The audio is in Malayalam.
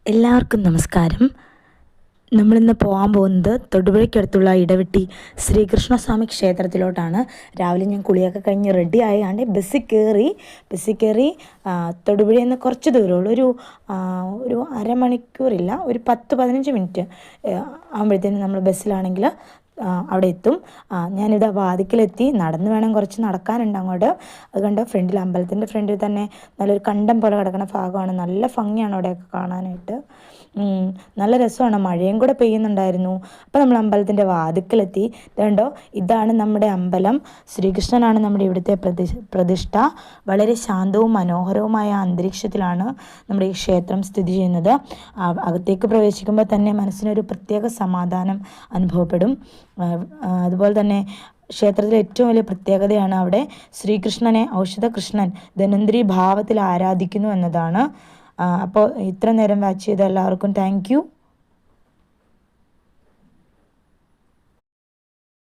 എല്ലാവർക്കും നമസ്കാരം. നമ്മളിന്ന് പോകാൻ പോകുന്നത് തൊടുപുഴയ്ക്കടുത്തുള്ള ഇടവെട്ടി ശ്രീകൃഷ്ണസ്വാമി ക്ഷേത്രത്തിലോട്ടാണ്. രാവിലെ ഞാൻ കുളിയൊക്കെ കഴിഞ്ഞ് റെഡി ആയാണ്ട് ബസ്സിൽ കയറി തൊടുപുഴയിൽ നിന്ന് കുറച്ച് ദൂരമുള്ളൂ, ഒരു അരമണിക്കൂറില്ല, ഒരു 10-15 മിനിറ്റ് ആകുമ്പോഴത്തേനും നമ്മൾ ബസ്സിലാണെങ്കിൽ അവിടെ എത്തും. ഞാനിവിടെ വാതിക്കലെത്തി. നടന്ന് വേണം, കുറച്ച് നടക്കാനുണ്ട് അങ്ങോട്ട്. അതുകൊണ്ട് അമ്പലത്തിൻ്റെ ഫ്രണ്ടിൽ തന്നെ നല്ലൊരു കണ്ടം പോലെ കിടക്കുന്ന ഭാഗമാണ്. നല്ല ഭംഗിയാണ് അവിടെയൊക്കെ കാണാനായിട്ട്. നല്ല രസമാണ്. മഴയും കൂടെ പെയ്യുന്നുണ്ടായിരുന്നു. അപ്പോൾ നമ്മൾ അമ്പലത്തിൻ്റെ വാതിക്കലെത്തി. ഇതുണ്ടോ, ഇതാണ് നമ്മുടെ അമ്പലം. ശ്രീകൃഷ്ണനാണ് നമ്മുടെ ഇവിടുത്തെ പ്രതിഷ്ഠ. വളരെ ശാന്തവും മനോഹരവുമായ അന്തരീക്ഷത്തിലാണ് നമ്മുടെ ഈ ക്ഷേത്രം സ്ഥിതി ചെയ്യുന്നത്. അകത്തേക്ക് പ്രവേശിക്കുമ്പോൾ തന്നെ മനസ്സിനൊരു പ്രത്യേക സമാധാനം അനുഭവപ്പെടും. അതുപോലെ തന്നെ ക്ഷേത്രത്തിലെ ഏറ്റവും വലിയ പ്രത്യേകതയാണ് അവിടെ ശ്രീകൃഷ്ണനെ ഔഷധകൃഷ്ണൻ ധന്വന്തരി ഭാവത്തിൽ ആരാധിക്കുന്നു എന്നതാണ്. അപ്പോൾ ഇത്ര നേരം വാച്ച് ചെയ്ത എല്ലാവർക്കും താങ്ക് യു.